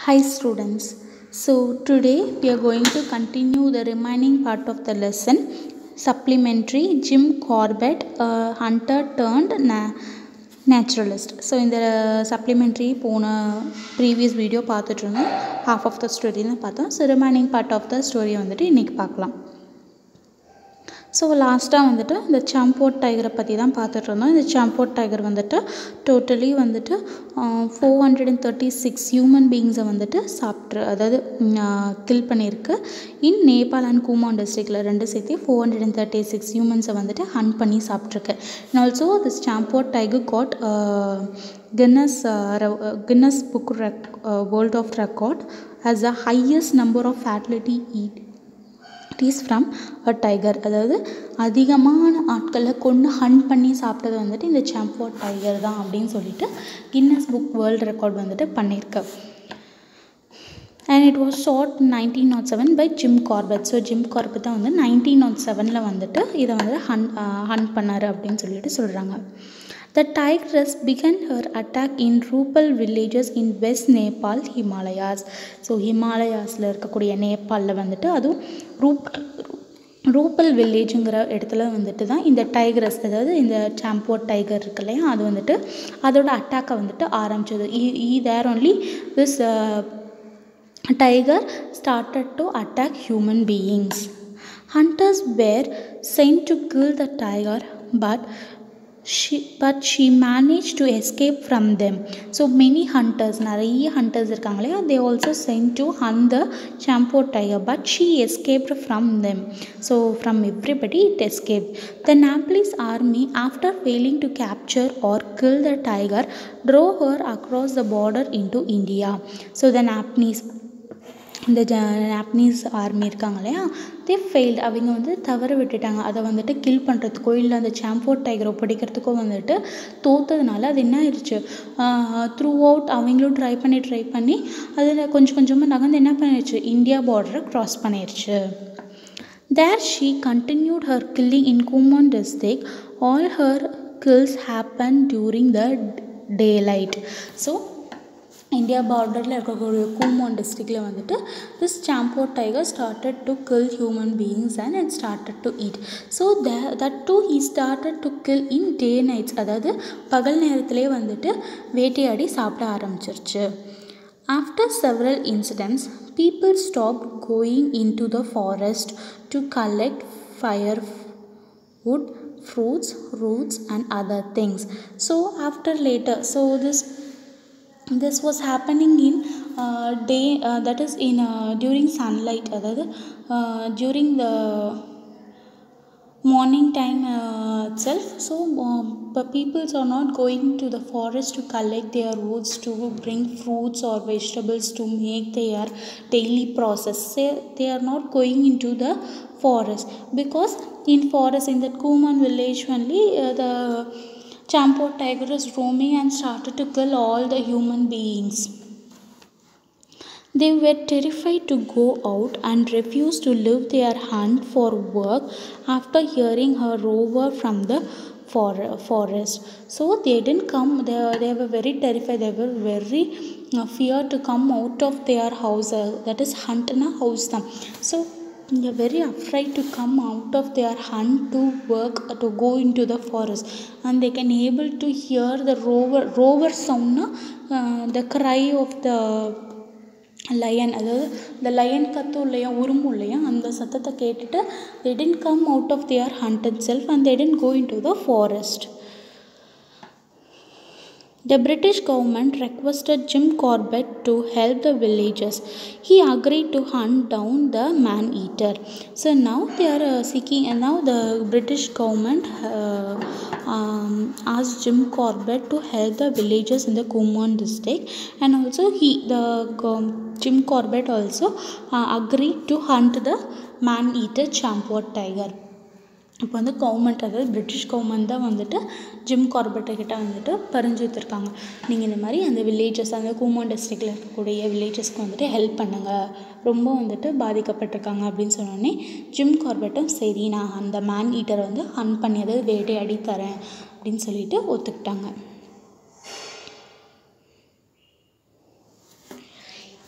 Hi students. So today we are going to continue the remaining part of the lesson, supplementary Jim Corbett, hunter turned naturalist. So in the supplementary previous video பார்த்துட்டோம், half of the story பார்த்தோம். So remaining part of the story வந்துட்டு இன்னைக்கு பார்க்கலாம். So லாஸ்ட்டாக வந்துட்டு இந்த சாம்போட் டைகரை பற்றி தான் பார்த்துட்டு இருந்தோம். இந்த சாம்போட் டைகர் வந்துட்டு டோட்டலி வந்துட்டு 436 ஹியூமன் பீயிங்ஸை வந்துட்டு அதாவது கில் பண்ணியிருக்கு. இன் நேபாள் அண்ட் குமான் டிஸ்ட்ரிக்டில் ரெண்டு சேர்த்து 436 ஹியூமன்ஸை வந்துட்டு ஹண்ட் பண்ணி சாப்பிட்ருக்கு. And also this Champawat tiger got Guinness book world of record as the highest number of fatality from a tiger. அதாவது அதிகமான ஆட்களை கொண்டு ஹண்ட் பண்ணி சாப்பிட்டது வந்துட்டு இந்த சாம்போட் டைகர் தான் அப்படின்னு சொல்லிட்டு கின்னஸ் புக் வேர்ல்டு ரெக்கார்ட் வந்துட்டு பண்ணியிருக்கு. And it was shot 1907 by Jim Corbett. So Jim Corbett தான் வந்து 1907 வந்துட்டு இதை வந்து ஹண்ட் பண்ணார் அப்படின்னு சொல்லிட்டு சொல்கிறாங்க. The tigress began her attack in Rupal villages in West Nepal, Himalayas. So ஹிமாலயாஸில் இருக்கக்கூடிய நேபாளில் வந்துட்டு அதுவும் ரூப்பல் வில்லேஜுங்கிற இடத்துல வந்துட்டு தான் இந்த டைகரஸ், அதாவது இந்த சாம்போட் டைகர் இருக்கு இல்லையா, அது வந்துட்டு அதோட அட்டாக்கை வந்துட்டு ஆரம்பிச்சது. There only this tiger started to attack human beings. Hunters were sent to kill the tiger, but she managed to escape from them. So many hunters, நிறைய hunters இருக்காங்களே, they also sent to hunt the champot tiger, but she escaped from them. So from everybody it escaped. The Nepalese army, after failing to capture or kill the tiger, drove her across the border into India. So the Japanese army இருக்காங்க இல்லையா, தே failed. அவங்க வந்து தவற விட்டுட்டாங்க. அதை வந்துட்டு kill பண்ணுறதுக்கோ இல்லை அந்த சாம்போட் டைகரை பிடிக்கிறதுக்கோ வந்துட்டு தோற்றதுனால அது என்ன ஆயிடுச்சு, த்ரூ அவுட் அவங்களும் ட்ரை பண்ணி அதில் கொஞ்சம் கொஞ்சமாக நகர்ந்து என்ன பண்ணிடுச்சு, இந்தியா பார்டரை க்ராஸ் பண்ணிடுச்சு. There she continued her killing in Kumaon district. All her kills happened during the daylight. So India பார்டரில் இருக்கக்கூடிய குமான் டிஸ்ட்ரிக்டில் வந்துட்டு this Champawat tiger started to kill human beings and it started to eat. So that too he started to kill in day nights. அதாவது பகல் நேரத்திலே வந்துட்டு வேட்டையாடி சாப்பிட ஆரம்பிச்சிருச்சு. After several incidents people stop going in to the forest to collect firewood, fruits, roots and other things. So after later, so this was happening in day, that is in during sunlight, அதாவது during the morning time itself. So peoples are not going to the forest to collect their roots, to bring fruits or vegetables to make their daily process. They are not going into the forest because in forest, in that Kumaon village only, the champot tiger is roaming and started to kill all the human beings. They were terrified to go out and refused to leave their hunt for work after hearing her roar from the forest. So they didn't come. They were very terrified. They were very feared to come out of their house. That is hunt in a house. So they are very afraid to come out of their hunt to work, to go into the forest, and they can able to hear the roar sound, the cry of the lion. அதாவது the lion கத்தும் இல்லையா, உருமும் இல்லையா, அந்த சத்தத்தை கேட்டுட்டு they didn't come out of their hunt itself and they didn't go into the forest. The British government requested Jim Corbett to help the villagers. He agreed to hunt down the man-eater. So now they are seeking, and now the British government asked Jim Corbett to help the villagers in the Kumaon district, and also Jim Corbett also agreed to hunt the man-eater champot tiger. இப்போ வந்து government, அதாவது British government தான் வந்துட்டு gym கார்பெட்டுக்கிட்ட வந்துட்டு பரிந்துரைத்திருக்காங்க, நீங்கள் இந்த மாதிரி அந்த வில்லேஜஸ், அந்த குமான் டிஸ்ட்ரிக்டில் இருக்கக்கூடிய வில்லேஜஸ்க்கு வந்துட்டு ஹெல்ப் பண்ணுங்கள், ரொம்ப வந்துட்டு பாதிக்கப்பட்டிருக்காங்க அப்படின்னு சொன்னோடனே ஜிம் கார்பெட்டும் சரி நான் அந்த மேன் ஈட்டரை வந்து ஹண்ட் பண்ணி, அதாவது வேட்டையாடி தரேன் அப்படின்னு சொல்லிட்டு ஒத்துக்கிட்டாங்க.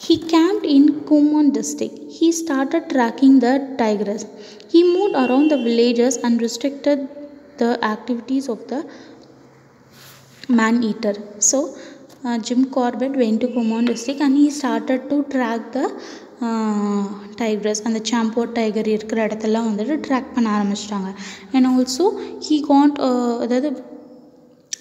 He camped in Kumon district. He started tracking the tigress. He moved around the villages and restricted the activities of the man-eater. So, Jim Corbett went to Kumon district and he started to track the tigress. அந்த சாம்போட் tiger இருக்கிற இடத்தெல்லாம் வந்துட்டு track பண்ண ஆரம்பிச்சிட்டாங்க. And also he Gantt அதாவது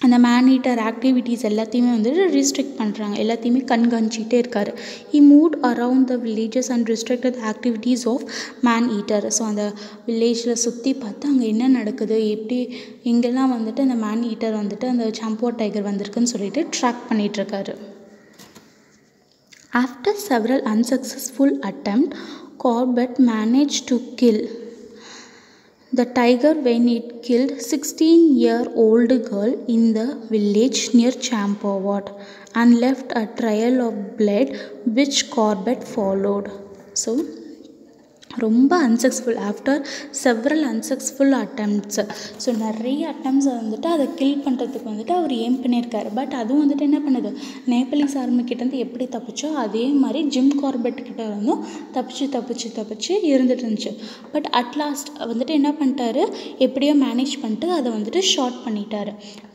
அந்த man eater activities எல்லாத்தையுமே வந்துட்டு ரிஸ்ட்ரிக்ட் பண்ணுறாங்க, எல்லாத்தையுமே கண்காணிச்சிக்கிட்டே இருக்கார். He moved around the villages and restricted activities of man eater. So அந்த வில்லேஜில் சுற்றி பார்த்து அங்கே என்ன நடக்குது, எப்படி எங்கெல்லாம் வந்துட்டு அந்த மேன் ஈட்டர் வந்துட்டு அந்த சாம்போட் டைகர் வந்திருக்குன்னு சொல்லிட்டு track பண்ணிகிட்ருக்காரு. After several unsuccessful attempts, Corbett managed to kill the tiger when it killed 16-year-old girl in the village near Champawat and left a trail of blood which Corbett followed. So, ரொம்ப unsuccessful after several unsuccessful attempts. So நிறைய அட்டம்ப்ட்ஸை வந்துட்டு அதை kill பண்ணுறதுக்கு வந்துட்டு அவர் ஏம் பண்ணியிருக்காரு. But அதுவும் வந்துட்டு என்ன பண்ணுது, நேபாளிஸ் ஆர்மிக்கிட்டேருந்து எப்படி தப்பிச்சோ அதே மாதிரி ஜிம் கார்பெட் கிட்ட இருந்தும் தப்பிச்சு இருந்துட்டு இருந்துச்சு. பட் அட்லாஸ்ட் வந்துட்டு என்ன பண்ணிட்டாரு, எப்படியோ மேனேஜ் பண்ணிட்டு அதை வந்துட்டு ஷார்ட் பண்ணிட்டாரு.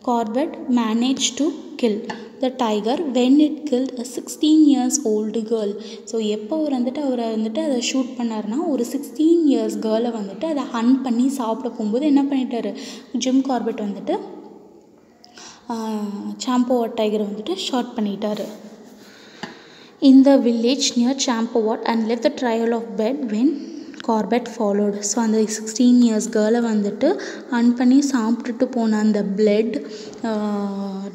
Corbett managed to kill the tiger when it killed a 16 years old girl. So எப்போ அவர் வந்துட்டு அதை ஷூட் பண்ணார்னா ஒரு 16 years கேர்ளை வந்துட்டு அதை ஹண்ட் பண்ணி சாப்பிட போகும்போது என்ன பண்ணிட்டாரு, ஜிம் கார்பெட் வந்துட்டு சாம்போவாட் டைகரை வந்துட்டு ஷார்ட் பண்ணிட்டாரு. In the village near Champawat and left the trail of blood when Corbett followed. So அந்த 16 years கேர்ளை வந்துட்டு அன் பண்ணி சாப்பிட்டுட்டு போன அந்த பிளட்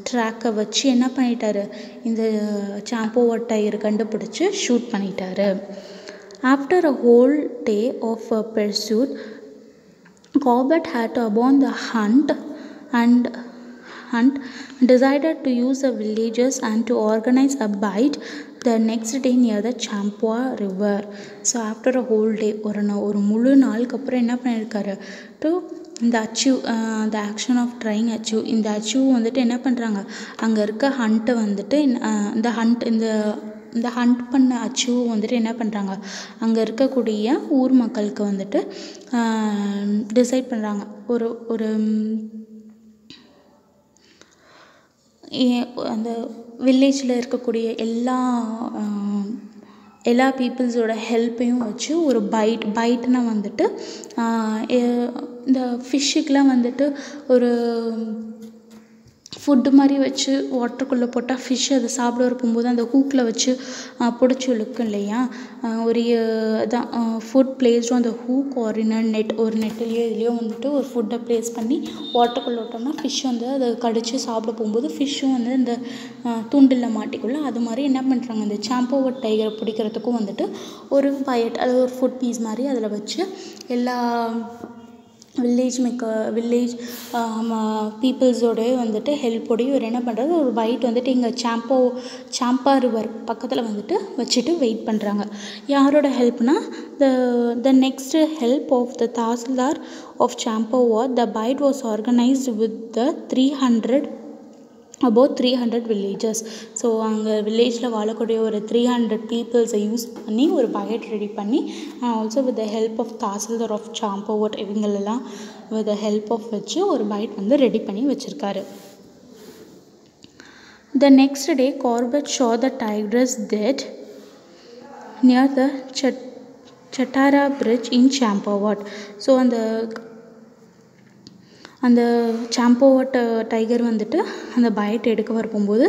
ட்ராக்கை வச்சு என்ன பண்ணிட்டாரு, இந்த சாம்போவாட் டைகரை கண்டுபிடிச்சி ஷூட் பண்ணிட்டாரு. After a whole day of pursuit, Corbett had to abandon the hunt and decided to use the villagers and to organize a bite the next day near the Champwa river. So after a whole day ஒரு முழு நாளுக்கு அப்புறம் என்ன பண்ணியிருக்காரு, to இந்த achieve the action of trying achieve, இந்த achieve வந்துட்டு என்ன பண்ணுறாங்க, அங்கே இருக்க ஹண்ட்டை வந்துட்டு இந்த ஹண்ட் பண்ண அச்சீவ் வந்துட்டு என்ன பண்ணுறாங்க, அங்கே இருக்கக்கூடிய ஊர் மக்களுக்கு வந்துட்டு டிசைட் பண்ணுறாங்க, ஒரு அந்த வில்லேஜில் இருக்கக்கூடிய எல்லா பீப்புள்ஸோட ஹெல்ப்பையும் வச்சு ஒரு பைட்னா வந்துட்டு இந்த ஃபிஷ்ஷுக்கெலாம் வந்துட்டு ஒரு ஃபுட்டு மாதிரி வச்சு வாட்டருக்குள்ளே போட்டால் ஃபிஷ் அதை சாப்பிட இருக்கும்போது அந்த ஹூக்கில் வச்சு பிடிச்சி இழுக்கும் இல்லையா, ஒரு அதான் ஃபுட் பிளேஸ்டும் அந்த ஹூக் ஒரு நெட்லேயோ இதுலேயோ வந்துட்டு ஒரு ஃபுட்டை ப்ளேஸ் பண்ணி வாட்டருக்குள்ளே விட்டோம்னா ஃபிஷ் வந்து அதை கடித்து சாப்பிட போகும்போது ஃபிஷ்ஷும் வந்து இந்த தூண்டில் மாட்டிக்குள்ள அது மாதிரி என்ன பண்ணுறாங்க, இந்த சாம்போவாட் டைகரை பிடிக்கிறதுக்கும் வந்துட்டு ஒரு பயட் அதாவது ஒரு ஃபுட் பீஸ் மாதிரி அதில் வச்சு எல்லா வில்லேஜ் பீப்புள்ஸோடய வந்துட்டு ஹெல்ப்போடையும் இவர் என்ன பண்ணுறாரு, ஒரு பைட் வந்துட்டு இங்கே சாம்பா ரிவர் பக்கத்தில் வந்துட்டு வச்சுட்டு வெயிட் பண்ணுறாங்க. யாரோட ஹெல்ப்னா the next help of the tahsildar of Champawat. The beat was organised with the about 300 villages. So அங்கே வில்லேஜில் வாழக்கூடிய ஒரு 300 பீப்புள்ஸை யூஸ் பண்ணி ஒரு பைட் ரெடி பண்ணி also with the help of tahsildar of Champawat இவங்களெல்லாம் வித் த ஹெல்ப் ஆஃப் வச்சு ஒரு பைட் வந்து ரெடி பண்ணி வச்சுருக்காரு. The next day Corbett saw the tigress dead near the Chatara bridge in Champawat. So அந்த சாம்போவாட் டைகர் வந்துட்டு அந்த பைட் எடுக்க வரும்போது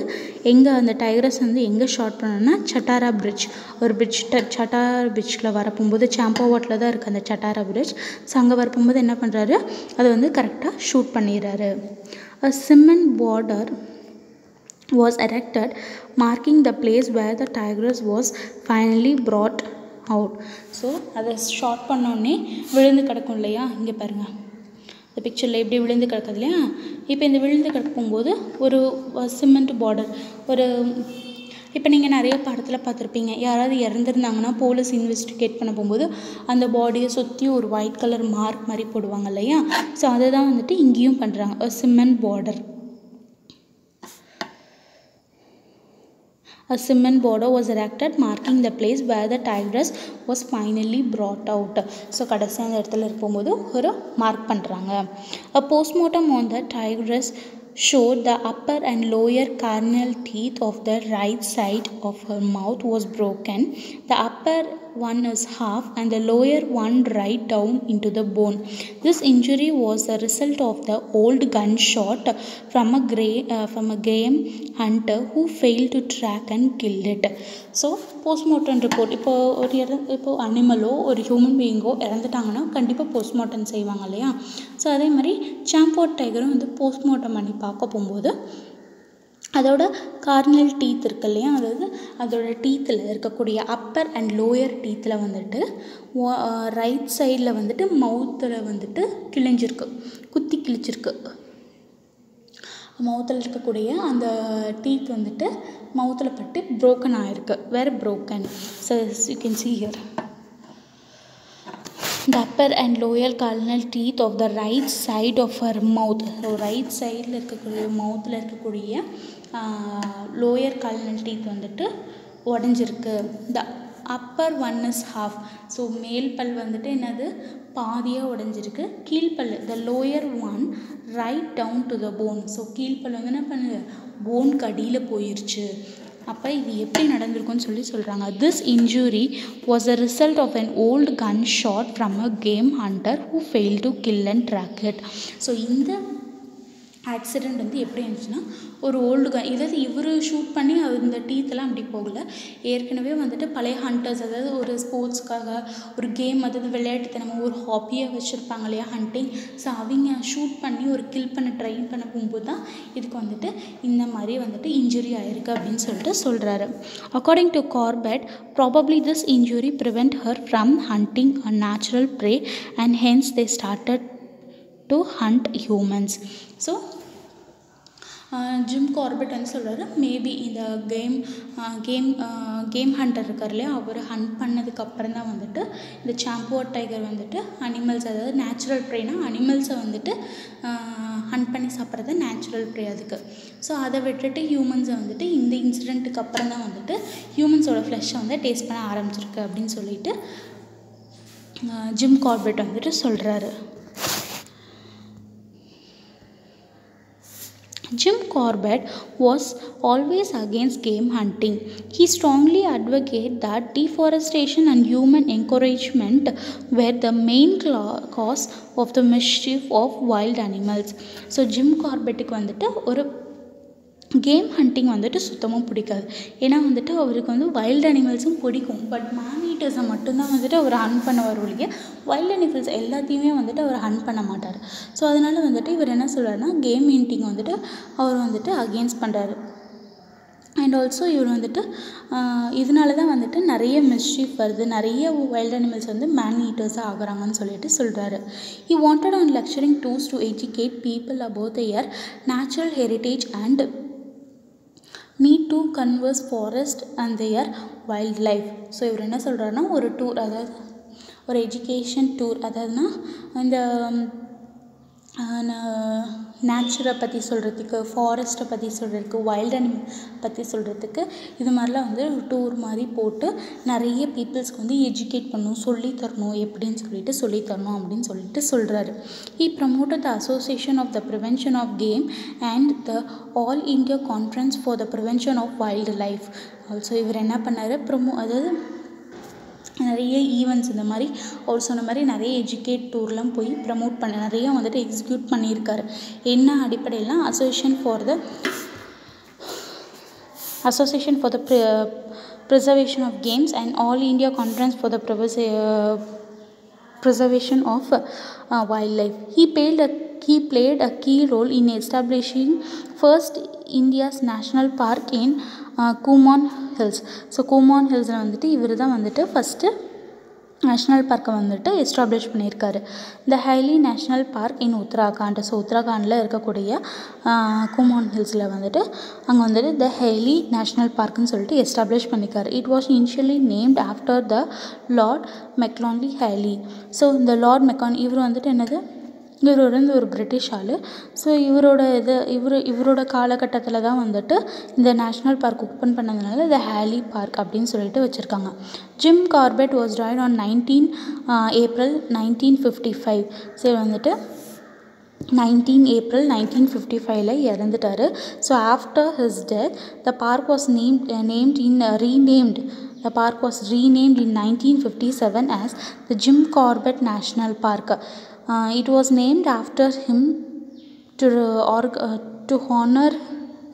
எங்கே அந்த டைகரஸ் வந்து எங்கே ஷார்ட் பண்ணோன்னா சட்டாரா பிரிட்ஜ், ஒரு சட்டாரா பிரிட்ஜில் வரப்போகும்போது சாம்போவாட்டில் தான் இருக்குது அந்த சட்டாரா பிரிட்ஜ். ஸோ அங்கே வரப்போகும்போது என்ன பண்ணுறாரு, அதை வந்து கரெக்டாக ஷூட் பண்ணிடுறாரு. A cement border was erected marking the place where the tigress was finally brought out. So அதை ஷார்ட் பண்ணோடனே விழுந்து கிடக்கும் இல்லையா, இங்கே பாருங்கள் இந்த பிக்சரில் எப்படி விழுந்து கிடக்குது இல்லையா. இப்போ இந்த விழுந்து கிடக்கும்போது ஒரு சிமெண்ட் பார்டர், இப்போ நீங்கள் நிறைய படத்தில் பார்த்துருப்பீங்க, யாராவது இறந்துருந்தாங்கன்னா போலீஸ் இன்வெஸ்டிகேட் பண்ண போகும்போது அந்த பாடியை சுற்றி ஒரு ஒயிட் கலர் மார்க் மாதிரி போடுவாங்க இல்லையா. ஸோ அதை தான் வந்துட்டு இங்கேயும் பண்ணுறாங்க, cement border. A cement border was erected marking the place where the tigress was finally brought out. So கடைசி அந்த இடத்துல இருக்கும்போது ஒரு மார்க் பண்ணுறாங்க. A postmortem on the tigress showed the upper and lower carnal teeth of the right side of her mouth was broken. The upper one is half and the lower one right down into the bone. This injury was the result of the old gunshot from a game hunter who failed to track and killed it. So postmortem report இப்போ அனிமலோ ஒரு human பீயிங்கோ இறந்துட்டாங்கன்னா கண்டிப்பாக postmortem செய்வாங்க இல்லையா. So அதே மாதிரி சாம்போர்ட் டைகரும் வந்து postmortem பண்ணி பார்க்க போகும்போது அதோட கார்னல் டீத் இருக்கு இல்லையா, அதாவது அதோட டீத்தில் இருக்கக்கூடிய அப்பர் அண்ட் லோயர் டீத்தில் வந்துட்டு ரைட் சைடில் வந்துட்டு மவுத்தில் வந்துட்டு கிழிஞ்சிருக்கு, குத்தி கிழிச்சிருக்கு. மவுத்தில் இருக்கக்கூடிய அந்த டீத் வந்துட்டு மவுத்தில் பட்டு ப்ரோக்கன் ஆகிருக்கு, வேறு broken. So you can see here the upper and lower carnal teeth of the right side of her mouth. So right சைடில் இருக்கக்கூடிய மவுத்தில் இருக்கக்கூடிய லோயர் கார்னல் டீத் வந்துட்டு உடஞ்சிருக்கு. The upper one is half. So மேல் பல் வந்துட்டு என்னது பாதியாக உடஞ்சிருக்கு. கீழ்ப்பல் the lower one right down to the bone. So கீழ்ப்பல் வந்து என்ன பண்ணுது போனுக்கு அடியில் போயிடுச்சு. அப்போ இது எப்படி நடந்திருக்குன்னு சொல்கிறாங்க. This injury was a result of an old gun shot from a game hunter who fail to kill and track it. So இந்த ஆக்சிடெண்ட் வந்து எப்படி இருந்துச்சுன்னா ஒரு ஓல்டு கன், இதாவது இவர் ஷூட் பண்ணி அந்த டீத்தெல்லாம் அப்படி போகல, ஏற்கனவே வந்துட்டு பழைய ஹண்டர்ஸ், அதாவது ஒரு ஸ்போர்ட்ஸ்க்காக ஒரு கேம், அதாவது விளையாட்டுத்தனமாக ஒரு ஹாபியாக வச்சுருப்பாங்க இல்லையா ஹண்டிங். ஸோ அவங்க ஷூட் பண்ணி ஒரு கில் பண்ண ட்ரை பண்ண போகும்போது தான் இதுக்கு வந்துட்டு இந்த மாதிரி வந்துட்டு இன்ஜுரி ஆகிருக்கு அப்படின்னு சொல்லிட்டு சொல்கிறாரு. According to Corbett, probably this injury prevent her from hunting a natural prey and hence they started to hunt humans. So Jim Corbett வந்து சொல்கிறாரு, மேபி இந்த கேம் ஹண்டர் இருக்கார் இல்லையா, அவர் ஹண்ட் பண்ணதுக்கப்புறம் தான் வந்துட்டு இந்த சாம்போர்ட் டைகர் வந்துட்டு அனிமல்ஸ், அதாவது நேச்சுரல் ப்ரேனா அனிமல்ஸை வந்துட்டு ஹண்ட் பண்ணி சாப்பிட்றது நேச்சுரல் ப்ரே அதுக்கு. ஸோ அதை விட்டுட்டு ஹியூமன்ஸை வந்துட்டு இந்த இன்சிடெண்ட்டுக்கு அப்புறம் தான் வந்துட்டு ஹியூமன்ஸோட ஃப்ளஷை வந்து டேஸ்ட் பண்ண ஆரம்பிச்சிருக்கு அப்படின்னு சொல்லிட்டு ஜிம் கார்பெட் வந்துட்டு சொல்கிறாரு. Jim Corbett was always against game hunting. He strongly advocated that deforestation and human encouragement were the main cause of the mischief of wild animals. So Jim Corbettக்கு வந்துட்டு ஒரு கேம் ஹண்டிங் வந்துட்டு சுத்தமாக பிடிக்காது. ஏன்னா வந்துட்டு அவருக்கு வந்து வைல்டு அனிமல்ஸும் பிடிக்கும், பட் மேன் ஈட்டர்ஸை மட்டும்தான் வந்துட்டு அவர் ஹண்ட் பண்ண வருவழிய வைல்டு அனிமல்ஸ் எல்லாத்தையுமே வந்துட்டு அவர் ஹண்ட் பண்ண மாட்டார். ஸோ அதனால் வந்துட்டு இவர் என்ன சொல்கிறாருன்னா கேம் ஹண்டிங் வந்துட்டு அவர் வந்துட்டு அகெயின்ஸ்ட் பண்ணுறாரு. அண்ட் ஆல்சோ இவர் வந்துட்டு இதனால தான் வந்துட்டு நிறைய மிஸ்ஷீஃப் வருது, நிறைய வைல்டு அனிமல்ஸ் வந்து மேன் ஈட்டர்ஸாக ஆகுறாங்கன்னு சொல்லிட்டு சொல்கிறாரு. He wanted on lecturing tours to educate people about their natural heritage and need to conserve forest and their wildlife. So இவர் என்ன சொல்கிறாருன்னா ஒரு டூர், அதாவது ஒரு எஜுகேஷன் டூர், அதாவதுனா இந்த நேச்சுரை பற்றி சொல்கிறதுக்கு, ஃபாரஸ்ட்டை பற்றி சொல்கிறதுக்கு, வைல்டு அனிமல் பற்றி சொல்கிறதுக்கு இது மாதிரிலாம் வந்து ஒரு டூர் மாதிரி போட்டு நிறைய பீப்புள்ஸ்க்கு வந்து எஜுகேட் பண்ணணும், சொல்லித்தரணும், எப்படின்னு சொல்லிட்டு சொல்லித்தரணும் அப்படின்னு சொல்லிட்டு சொல்கிறாரு. He promoted the Association of the Prevention of Game and the All India Conference for the Prevention of Wildlife. Also இவர் என்ன பண்ணார், அதாவது நிறைய ஈவெண்ட்ஸ் இந்த மாதிரி அவர் சொன்ன மாதிரி நிறைய எஜுகேட் டூர்லாம் போய் ப்ரமோட் பண்ண நிறைய வந்துட்டு எக்ஸிக்யூட் பண்ணியிருக்காரு. என்ன அடிப்படையிலாம் association for the preservation of games and all India conference for the preservation of wildlife. He played a key role in establishing first India's national park in Kumon Hills. So Kumaon ஹில்ஸில் வந்துட்டு இவர் தான் வந்துட்டு ஃபஸ்ட்டு நேஷ்னல் பார்க்கை வந்துட்டு establish பண்ணியிருக்காரு. The Hailey national park in Uttarakhand. So உத்தராகண்டில் இருக்கக்கூடிய கூமான் ஹில்ஸில் வந்துட்டு அங்கே வந்துட்டு த ஹைலி நேஷ்னல் பார்க்குன்னு சொல்லிட்டு எஸ்டாப்ளிஷ் பண்ணியிருக்காரு. It was initially named after the lord மெக்கான்லி ஹைலி. ஸோ இந்த லார்ட் மெக்கான் இவர் வந்துட்டு என்னது இவர் வந்து ஒரு பிரிட்டிஷ் ஆள். ஸோ இவரோட காலகட்டத்தில் தான் வந்துட்டு இந்த நேஷ்னல் பார்க் ஓப்பன் பண்ணதுனால இதை ஹேலி பார்க் அப்படின்னு சொல்லிட்டு வச்சுருக்காங்க. Jim Corbett was tight on 19 April 1955. சரி வந்துட்டு 19 ஏப்ரல் 1955 இறந்துட்டார். So after his death the park was The park was renamed in 1957 as the Jim Corbett National Park. It was named after him to honor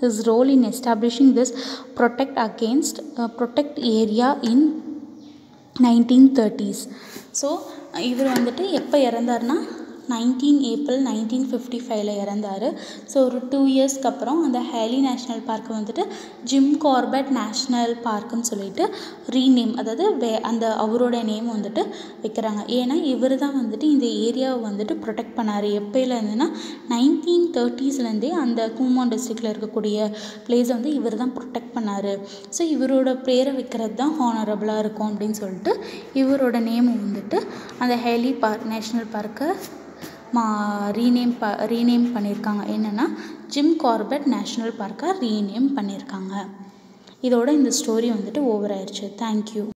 his role in establishing this protect area in 1930s. So இவர் வந்துட்டு எப்போ இறந்தார்னா 19 April 1955 இறந்தார். So ஒரு 2 இயர்ஸ்க்கு அப்புறம் அந்த Haley national பார்க்கை வந்துட்டு Jim Corbett national பார்க்குன்னு சொல்லிட்டு ரீநேம், அதாவது அந்த அவரோட நேம் வந்துட்டு வைக்கிறாங்க. ஏன்னா இவர் தான் வந்துட்டு இந்த ஏரியாவை வந்துட்டு ப்ரொடெக்ட் பண்ணார். எப்போலேருந்துன்னா 1930ஸ்லேருந்தே அந்த கூமான் டிஸ்ட்ரிக்டில் இருக்கக்கூடிய பிளேஸை வந்து இவர் தான் ப்ரொடெக்ட் பண்ணார். ஸோ இவரோட பேரை வைக்கிறது தான் ஹானரபுளாக இருக்கும் அப்படின்னு சொல்லிட்டு இவரோட நேம் வந்துட்டு அந்த ஹேலி நேஷ்னல் பார்க்கை ரீநேம் பண்ணியிருக்காங்க. என்னென்னா ஜிம் கார்பெட் நேஷ்னல் பார்க்கை ரீநேம் பண்ணியிருக்காங்க. இதோட இந்த ஸ்டோரி வந்துட்டு ஓவர் ஆயிடுச்சு. தேங்க்யூ.